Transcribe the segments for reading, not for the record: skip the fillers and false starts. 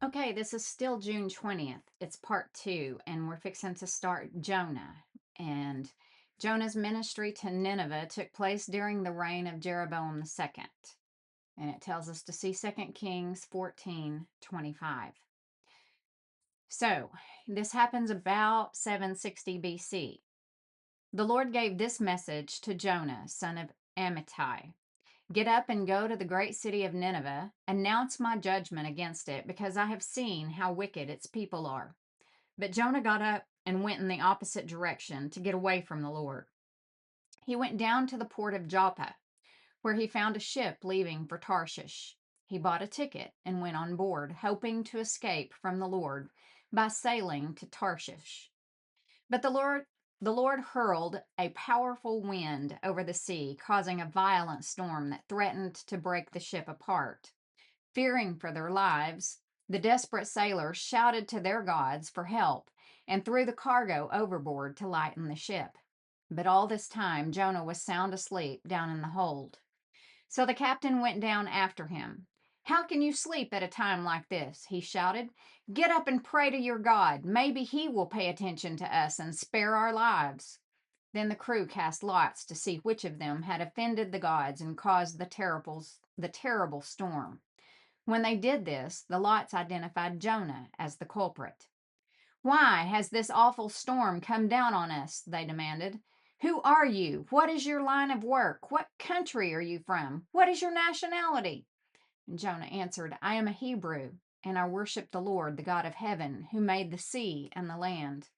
Okay, this is still June 20th. It's part two, and we're fixing to start Jonah. And Jonah's ministry to Nineveh took place during the reign of Jeroboam II. And it tells us to see 2 Kings 14:25. So, this happens about 760 BC. The Lord gave this message to Jonah, son of Amittai. Get up and go to the great city of Nineveh, announce my judgment against it, because I have seen how wicked its people are. But Jonah got up and went in the opposite direction to get away from the Lord. He went down to the port of Joppa, where he found a ship leaving for Tarshish. He bought a ticket and went on board, hoping to escape from the Lord by sailing to Tarshish. But the Lord hurled a powerful wind over the sea, causing a violent storm that threatened to break the ship apart. Fearing for their lives, the desperate sailors shouted to their gods for help and threw the cargo overboard to lighten the ship. But all this time, Jonah was sound asleep down in the hold. So the captain went down after him. How can you sleep at a time like this? He shouted. Get up and pray to your God. Maybe he will pay attention to us and spare our lives. Then the crew cast lots to see which of them had offended the gods and caused the terrible storm. When they did this, the lots identified Jonah as the culprit. Why has this awful storm come down on us? They demanded. Who are you? What is your line of work? What country are you from? What is your nationality? And Jonah answered, I am a Hebrew, and I worship the Lord, the God of heaven, who made the sea and the land.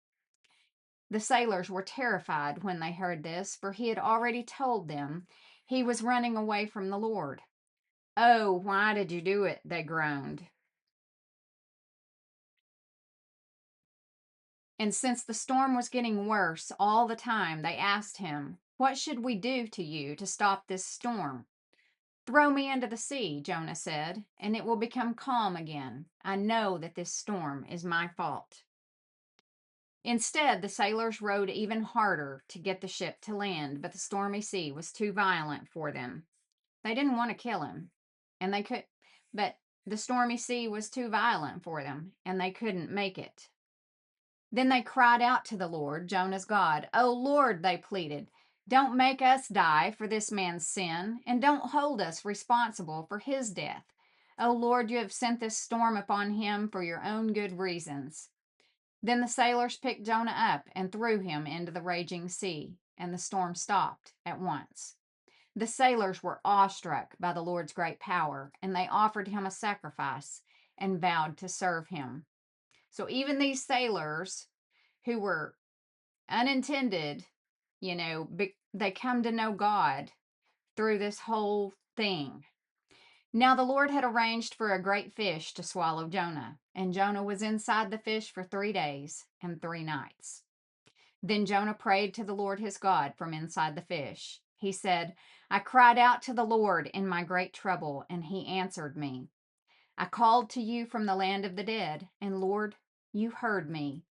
The sailors were terrified when they heard this, for he had already told them he was running away from the Lord. Oh, why did you do it? They groaned. And since the storm was getting worse all the time, they asked him, What should we do to you to stop this storm? Throw me into the sea, Jonah said, and it will become calm again. I know that this storm is my fault. Instead, the sailors rowed even harder to get the ship to land, but the stormy sea was too violent for them. They didn't want to kill him, and they could, but the stormy sea was too violent for them, and they couldn't make it. Then they cried out to the Lord, Jonah's God. Oh Lord, they pleaded, don't make us die for this man's sin, and don't hold us responsible for his death. Oh Lord, you have sent this storm upon him for your own good reasons. Then the sailors picked Jonah up and threw him into the raging sea, and the storm stopped at once. The sailors were awestruck by the Lord's great power, and they offered him a sacrifice and vowed to serve him. So even these sailors who were unintended, they come to know God through this whole thing. Now the Lord had arranged for a great fish to swallow Jonah, and Jonah was inside the fish for 3 days and 3 nights. Then Jonah prayed to the Lord his God from inside the fish. He said, I cried out to the Lord in my great trouble, and he answered me. I called to you from the land of the dead, and Lord, you heard me.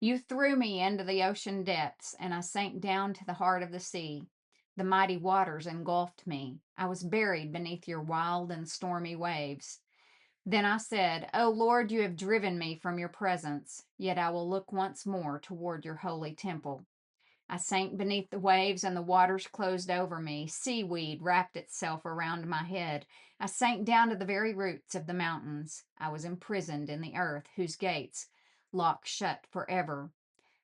You threw me into the ocean depths, and I sank down to the heart of the sea. The mighty waters engulfed me. I was buried beneath your wild and stormy waves. Then I said, O Lord, you have driven me from your presence, yet I will look once more toward your holy temple. I sank beneath the waves, and the waters closed over me. Seaweed wrapped itself around my head. I sank down to the very roots of the mountains. I was imprisoned in the earth, whose gates lock shut forever.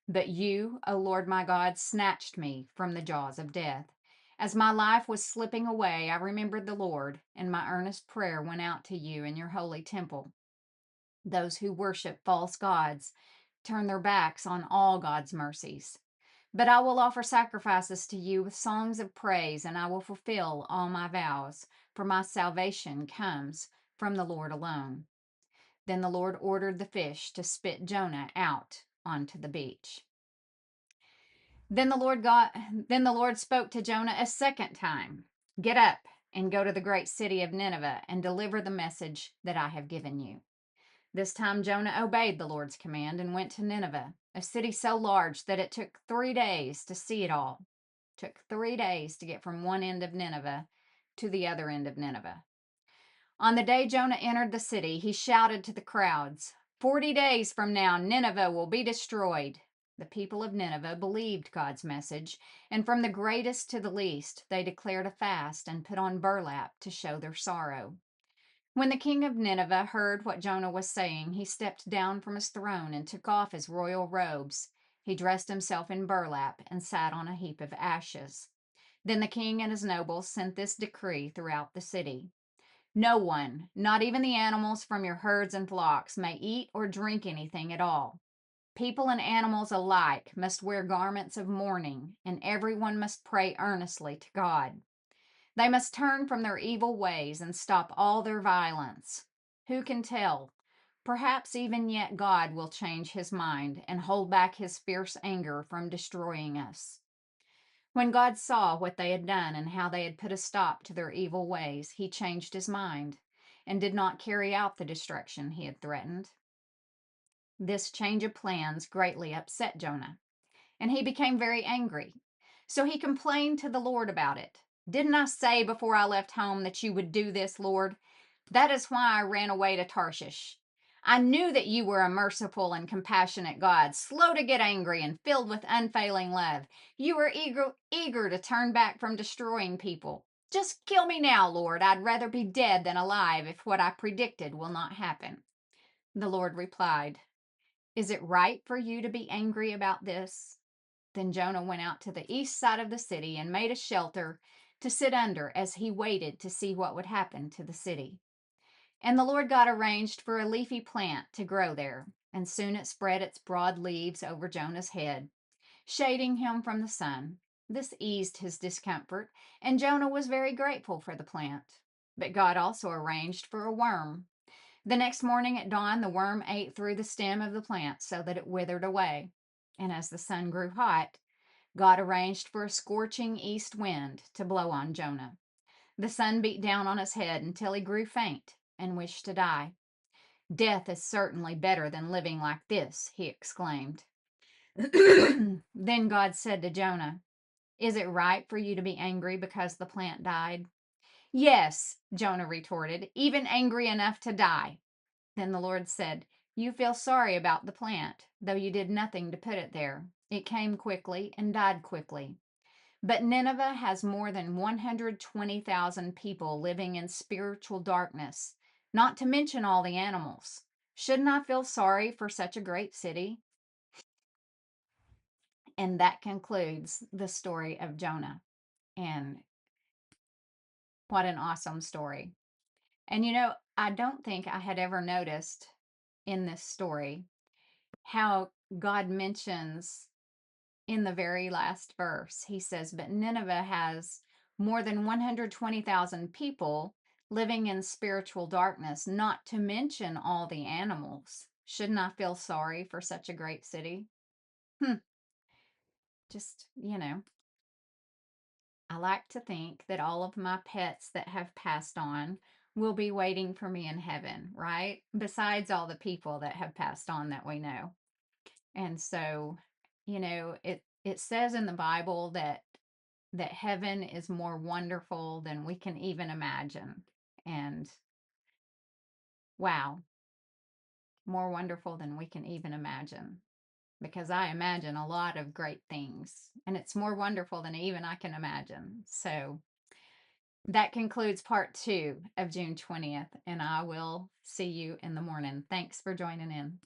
But you, O Lord my God, snatched me from the jaws of death. As my life was slipping away, I remembered the Lord, and my earnest prayer went out to you in your holy temple. Those who worship false gods turn their backs on all God's mercies. But I will offer sacrifices to you with songs of praise, and I will fulfill all my vows, for my salvation comes from the Lord alone. Then the Lord ordered the fish to spit Jonah out onto the beach. Then the Lord spoke to Jonah a second time. Get up and go to the great city of Nineveh and deliver the message that I have given you. This time Jonah obeyed the Lord's command and went to Nineveh, a city so large that it took 3 days to see it all. It took 3 days to get from one end of Nineveh to the other end of Nineveh. On the day Jonah entered the city, he shouted to the crowds, 40 days from now, Nineveh will be destroyed. The people of Nineveh believed God's message, and from the greatest to the least, they declared a fast and put on burlap to show their sorrow. When the king of Nineveh heard what Jonah was saying, he stepped down from his throne and took off his royal robes. He dressed himself in burlap and sat on a heap of ashes. Then the king and his nobles sent this decree throughout the city. No one, not even the animals from your herds and flocks, may eat or drink anything at all. People and animals alike must wear garments of mourning, and everyone must pray earnestly to God. They must turn from their evil ways and stop all their violence. Who can tell? Perhaps even yet God will change his mind and hold back his fierce anger from destroying us. When God saw what they had done and how they had put a stop to their evil ways, he changed his mind and did not carry out the destruction he had threatened. This change of plans greatly upset Jonah, and he became very angry. So he complained to the Lord about it. Didn't I say before I left home that you would do this, Lord? That is why I ran away to Tarshish. I knew that you were a merciful and compassionate God, slow to get angry and filled with unfailing love. You were eager to turn back from destroying people. Just kill me now, Lord. I'd rather be dead than alive if what I predicted will not happen. The Lord replied, Is it right for you to be angry about this? Then Jonah went out to the east side of the city and made a shelter to sit under as he waited to see what would happen to the city. And the Lord God arranged for a leafy plant to grow there, and soon it spread its broad leaves over Jonah's head, shading him from the sun. This eased his discomfort, and Jonah was very grateful for the plant. But God also arranged for a worm. The next morning at dawn, the worm ate through the stem of the plant so that it withered away. And as the sun grew hot, God arranged for a scorching east wind to blow on Jonah. The sun beat down on his head until he grew faint and wished to die. Death is certainly better than living like this, he exclaimed. Then God said to Jonah, Is it right for you to be angry because the plant died? Yes, Jonah retorted, even angry enough to die. Then the Lord said, You feel sorry about the plant, though you did nothing to put it there. It came quickly and died quickly. But Nineveh has more than 120,000 people living in spiritual darkness, not to mention all the animals. Shouldn't I feel sorry for such a great city? And that concludes the story of Jonah. And what an awesome story. And I don't think I had ever noticed in this story how God mentions in the very last verse, he says, But Nineveh has more than 120,000 people living in spiritual darkness, not to mention all the animals. Shouldn't I feel sorry for such a great city? Just, I like to think that all of my pets that have passed on will be waiting for me in heaven, right? Besides all the people that have passed on that we know. And so, it says in the Bible that heaven is more wonderful than we can even imagine. And wow, more wonderful than we can even imagine. Because I imagine a lot of great things, and it's more wonderful than even I can imagine. So that concludes part 2 of June 20th, and I will see you in the morning. Thanks for joining in.